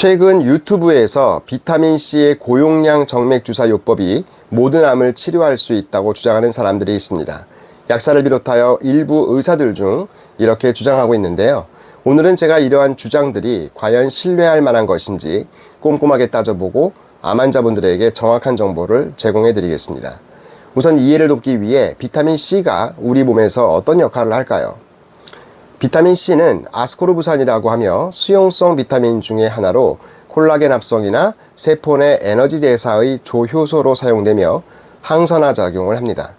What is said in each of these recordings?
최근 유튜브에서 비타민C의 고용량 정맥주사 요법이 모든 암을 치료할 수 있다고 주장하는 사람들이 있습니다. 약사를 비롯하여 일부 의사들 중 이렇게 주장하고 있는데요. 오늘은 제가 이러한 주장들이 과연 신뢰할 만한 것인지 꼼꼼하게 따져보고 암 환자분들에게 정확한 정보를 제공해 드리겠습니다. 우선 이해를 돕기 위해 비타민C가 우리 몸에서 어떤 역할을 할까요? 비타민C는 아스코르부산이라고 하며 수용성 비타민 중의 하나로 콜라겐 합성이나 세포 내 에너지 대사의 조효소로 사용되며 항산화 작용을 합니다.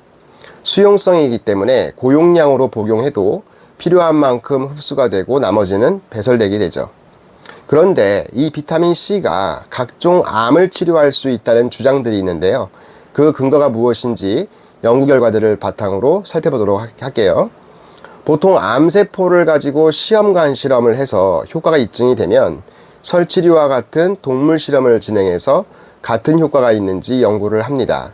수용성이기 때문에 고용량으로 복용해도 필요한 만큼 흡수가 되고 나머지는 배설되게 되죠. 그런데 이 비타민C가 각종 암을 치료할 수 있다는 주장들이 있는데요. 그 근거가 무엇인지 연구 결과들을 바탕으로 살펴보도록 할게요. 보통 암세포를 가지고 시험관 실험을 해서 효과가 입증이 되면 설치류와 같은 동물 실험을 진행해서 같은 효과가 있는지 연구를 합니다.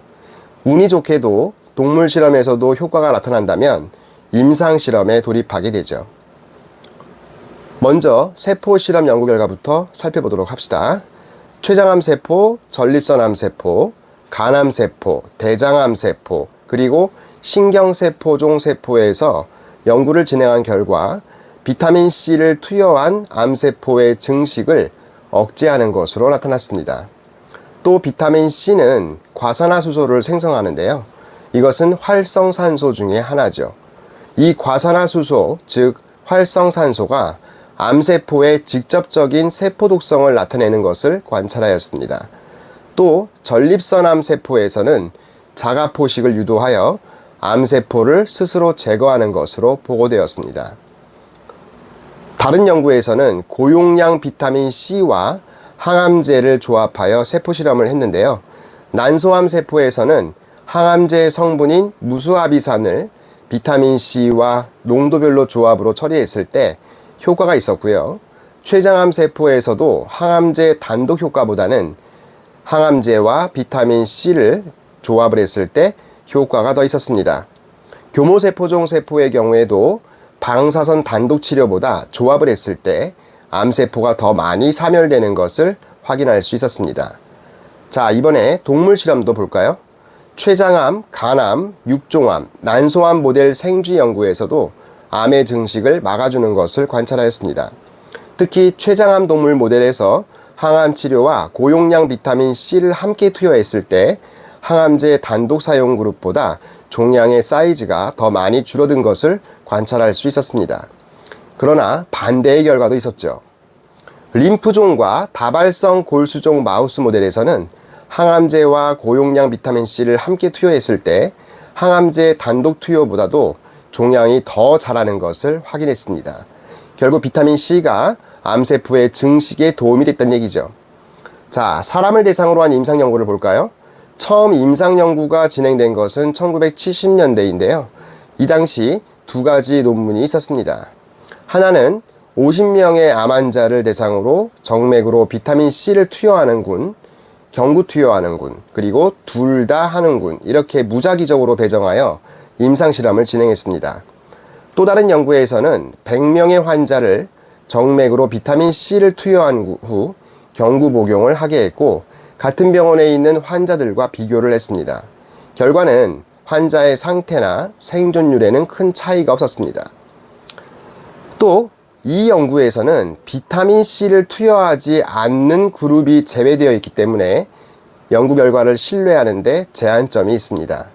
운이 좋게도 동물 실험에서도 효과가 나타난다면 임상 실험에 돌입하게 되죠. 먼저 세포 실험 연구 결과부터 살펴보도록 합시다. 췌장암세포, 전립선암세포, 간암세포, 대장암세포, 그리고 신경세포종 세포에서 연구를 진행한 결과 비타민C를 투여한 암세포의 증식을 억제하는 것으로 나타났습니다. 또 비타민C는 과산화수소를 생성하는데요. 이것은 활성산소 중에 하나죠. 이 과산화수소, 즉 활성산소가 암세포의 직접적인 세포독성을 나타내는 것을 관찰하였습니다. 또 전립선암세포에서는 자가포식을 유도하여 암세포를 스스로 제거하는 것으로 보고되었습니다. 다른 연구에서는 고용량 비타민C와 항암제를 조합하여 세포 실험을 했는데요. 난소암세포에서는 항암제 성분인 무수아비산을 비타민C와 농도별로 조합으로 처리했을 때 효과가 있었고요. 췌장암세포에서도 항암제 단독 효과보다는 항암제와 비타민C를 조합을 했을 때 효과가 더 있었습니다. 교모세포종 세포의 경우에도 방사선 단독 치료보다 조합을 했을 때 암세포가 더 많이 사멸되는 것을 확인할 수 있었습니다. 자, 이번에 동물 실험도 볼까요? 췌장암, 간암, 육종암, 난소암 모델 생쥐 연구에서도 암의 증식을 막아주는 것을 관찰하였습니다. 특히 췌장암 동물 모델에서 항암 치료와 고용량 비타민C를 함께 투여했을 때 항암제 단독 사용 그룹보다 종양의 사이즈가 더 많이 줄어든 것을 관찰할 수 있었습니다. 그러나 반대의 결과도 있었죠. 림프종과 다발성 골수종 마우스 모델에서는 항암제와 고용량 비타민C를 함께 투여했을 때 항암제 단독 투여보다도 종양이 더 자라는 것을 확인했습니다. 결국 비타민C가 암세포의 증식에 도움이 됐다는 얘기죠. 자, 사람을 대상으로 한 임상 연구를 볼까요? 처음 임상 연구가 진행된 것은 1970년대인데요. 이 당시 두 가지 논문이 있었습니다. 하나는 50명의 암 환자를 대상으로 정맥으로 비타민C를 투여하는 군, 경구 투여하는 군, 그리고 둘 다 하는 군, 이렇게 무작위적으로 배정하여 임상 실험을 진행했습니다. 또 다른 연구에서는 100명의 환자를 정맥으로 비타민C를 투여한 후 경구 복용을 하게 했고 같은 병원에 있는 환자들과 비교를 했습니다. 결과는 환자의 상태나 생존율에는 큰 차이가 없었습니다. 또 이 연구에서는 비타민C를 투여하지 않는 그룹이 제외되어 있기 때문에 연구 결과를 신뢰하는 데 제한점이 있습니다.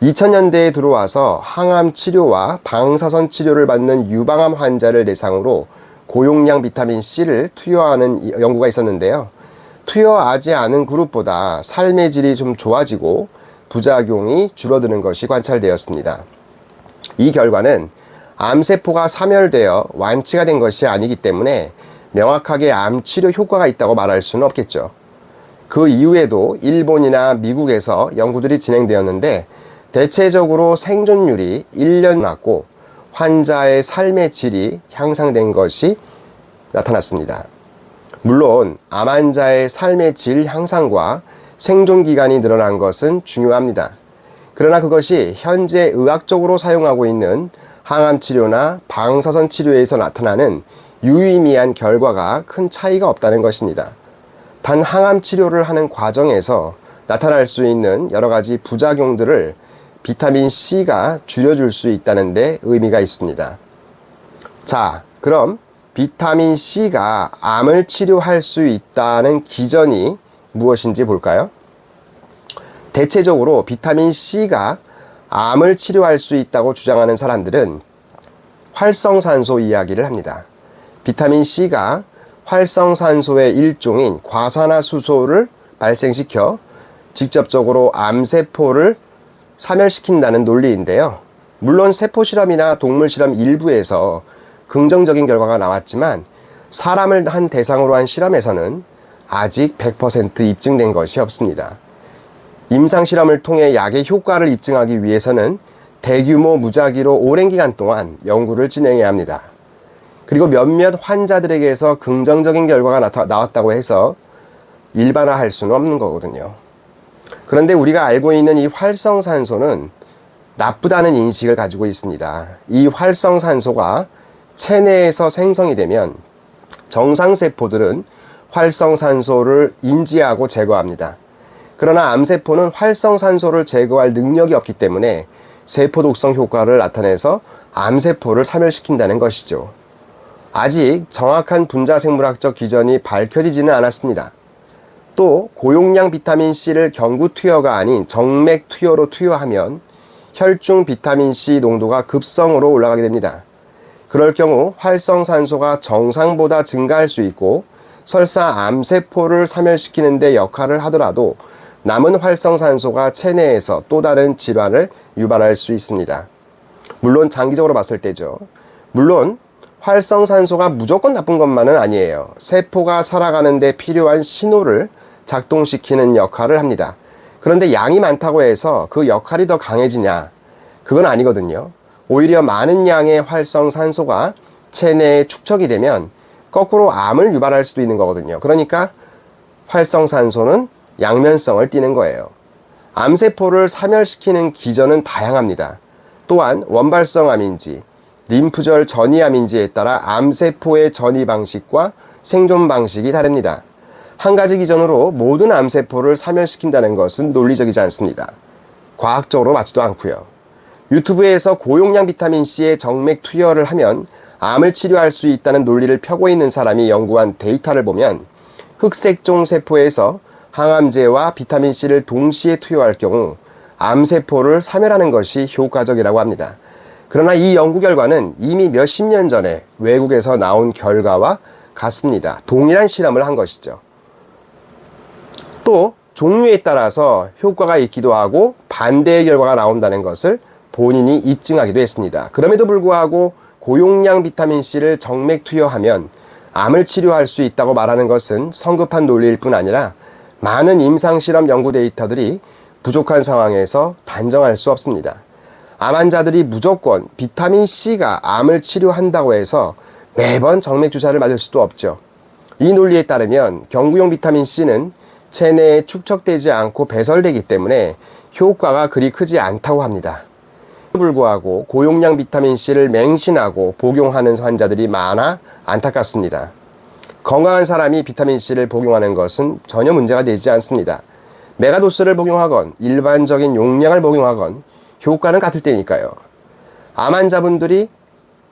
2000년대에 들어와서 항암 치료와 방사선 치료를 받는 유방암 환자를 대상으로 고용량 비타민C를 투여하는 연구가 있었는데요. 투여하지 않은 그룹보다 삶의 질이 좀 좋아지고 부작용이 줄어드는 것이 관찰되었습니다. 이 결과는 암세포가 사멸되어 완치가 된 것이 아니기 때문에 명확하게 암 치료 효과가 있다고 말할 수는 없겠죠. 그 이후에도 일본이나 미국에서 연구들이 진행되었는데 대체적으로 생존율이 1년 낮고 환자의 삶의 질이 향상된 것이 나타났습니다. 물론 암 환자의 삶의 질 향상과 생존 기간이 늘어난 것은 중요합니다. 그러나 그것이 현재 의학적으로 사용하고 있는 항암 치료나 방사선 치료에서 나타나는 유의미한 결과가 큰 차이가 없다는 것입니다. 단 항암 치료를 하는 과정에서 나타날 수 있는 여러 가지 부작용들을 비타민 C가 줄여줄 수 있다는 데 의미가 있습니다. 자, 그럼 비타민 C가 암을 치료할 수 있다는 기전이 무엇인지 볼까요? 대체적으로 비타민 C가 암을 치료할 수 있다고 주장하는 사람들은 활성산소 이야기를 합니다. 비타민 C가 활성산소의 일종인 과산화수소를 발생시켜 직접적으로 암세포를 사멸시킨다는 논리인데요. 물론 세포실험이나 동물실험 일부에서 긍정적인 결과가 나왔지만 사람을 한 대상으로 한 실험에서는 아직 100% 입증된 것이 없습니다. 임상실험을 통해 약의 효과를 입증하기 위해서는 대규모 무작위로 오랜 기간 동안 연구를 진행해야 합니다. 그리고 몇몇 환자들에게서 긍정적인 결과가 나왔다고 해서 일반화할 수는 없는 거거든요. 그런데 우리가 알고 있는 이 활성산소는 나쁘다는 인식을 가지고 있습니다. 이 활성산소가 체내에서 생성이 되면 정상세포들은 활성산소를 인지하고 제거합니다. 그러나 암세포는 활성산소를 제거할 능력이 없기 때문에 세포 독성 효과를 나타내서 암세포를 사멸시킨다는 것이죠. 아직 정확한 분자생물학적 기전이 밝혀지지는 않았습니다. 또 고용량 비타민C를 경구 투여가 아닌 정맥 투여로 투여하면 혈중 비타민C 농도가 급성으로 올라가게 됩니다. 그럴 경우 활성산소가 정상보다 증가할 수 있고 설사 암세포를 사멸시키는 데 역할을 하더라도 남은 활성산소가 체내에서 또 다른 질환을 유발할 수 있습니다. 물론 장기적으로 봤을 때죠. 물론 활성산소가 무조건 나쁜 것만은 아니에요. 세포가 살아가는 데 필요한 신호를 작동시키는 역할을 합니다. 그런데 양이 많다고 해서 그 역할이 더 강해지냐? 그건 아니거든요. 오히려 많은 양의 활성산소가 체내에 축적이 되면 거꾸로 암을 유발할 수도 있는 거거든요. 그러니까 활성산소는 양면성을 띠는 거예요. 암세포를 사멸시키는 기전은 다양합니다. 또한 원발성 암인지, 림프절 전이암인지에 따라 암세포의 전이 방식과 생존 방식이 다릅니다. 한 가지 기전으로 모든 암세포를 사멸시킨다는 것은 논리적이지 않습니다. 과학적으로 맞지도 않고요. 유튜브에서 고용량 비타민C의 정맥 투여를 하면 암을 치료할 수 있다는 논리를 펴고 있는 사람이 연구한 데이터를 보면 흑색종 세포에서 항암제와 비타민C를 동시에 투여할 경우 암세포를 사멸하는 것이 효과적이라고 합니다. 그러나 이 연구 결과는 이미 몇십 년 전에 외국에서 나온 결과와 같습니다. 동일한 실험을 한 것이죠. 또 종류에 따라서 효과가 있기도 하고 반대의 결과가 나온다는 것을 본인이 입증하기도 했습니다. 그럼에도 불구하고 고용량 비타민C를 정맥 투여하면 암을 치료할 수 있다고 말하는 것은 성급한 논리일 뿐 아니라 많은 임상실험 연구 데이터들이 부족한 상황에서 단정할 수 없습니다. 암 환자들이 무조건 비타민C가 암을 치료한다고 해서 매번 정맥 주사를 맞을 수도 없죠. 이 논리에 따르면 경구용 비타민C는 체내에 축적되지 않고 배설되기 때문에 효과가 그리 크지 않다고 합니다. 불구하고 고용량 비타민C를 맹신하고 복용하는 환자들이 많아 안타깝습니다. 건강한 사람이 비타민C를 복용하는 것은 전혀 문제가 되지 않습니다. 메가도스를 복용하건 일반적인 용량을 복용하건 효과는 같을 테니까요. 암 환자분들이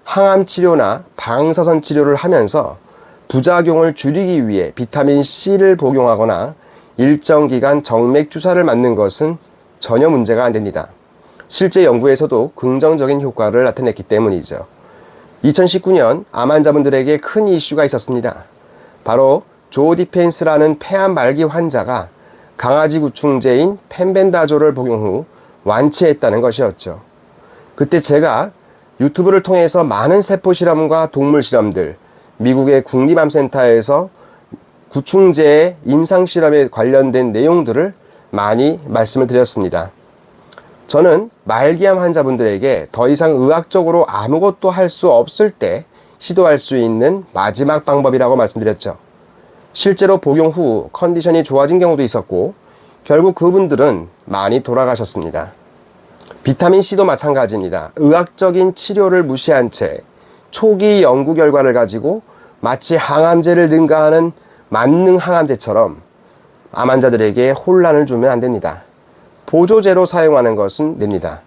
항암 치료나 방사선 치료를 하면서 부작용을 줄이기 위해 비타민C를 복용하거나 일정 기간 정맥 주사를 맞는 것은 전혀 문제가 안 됩니다. 실제 연구에서도 긍정적인 효과를 나타냈기 때문이죠. 2019년 암 환자분들에게 큰 이슈가 있었습니다. 바로 조 디펜스라는 폐암 말기 환자가 강아지 구충제인 펜벤다졸을 복용 후 완치했다는 것이었죠. 그때 제가 유튜브를 통해서 많은 세포 실험과 동물 실험들, 미국의 국립암센터에서 구충제의 임상 실험에 관련된 내용들을 많이 말씀을 드렸습니다. 저는 말기암 환자분들에게 더 이상 의학적으로 아무것도 할 수 없을 때 시도할 수 있는 마지막 방법이라고 말씀드렸죠. 실제로 복용 후 컨디션이 좋아진 경우도 있었고 결국 그분들은 많이 돌아가셨습니다. 비타민C도 마찬가지입니다. 의학적인 치료를 무시한 채 초기 연구 결과를 가지고 마치 항암제를 능가하는 만능 항암제처럼 암 환자들에게 혼란을 주면 안 됩니다. 보조제로 사용하는 것은 됩니다.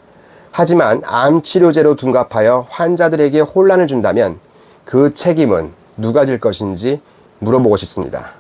하지만 암 치료제로 둔갑하여 환자들에게 혼란을 준다면 그 책임은 누가 질 것인지 물어보고 싶습니다.